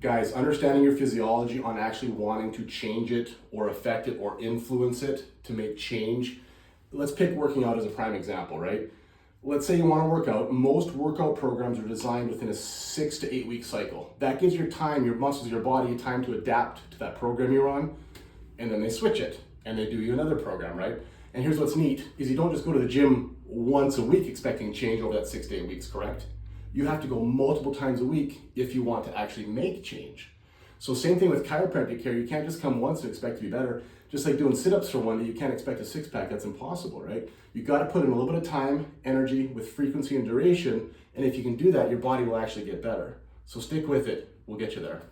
Guys, understanding your physiology on actually wanting to change it or affect it or influence it to make change. Let's pick working out as a prime example, right? Let's say you want to work out. Most workout programs are designed within a 6 to 8 week cycle. That gives your time, your muscles, your body time to adapt to that program you're on, and then they switch it and they do you another program, right? And here's what's neat, is you don't just go to the gym once a week expecting change over that 6 to 8 weeks, correct? You have to go multiple times a week if you want to actually make change. So same thing with chiropractic care. You can't just come once and expect to be better. Just like doing sit-ups for one day, you can't expect a six-pack. That's impossible, right? You got to put in a little bit of time, energy, with frequency and duration. And if you can do that, your body will actually get better. So stick with it. We'll get you there.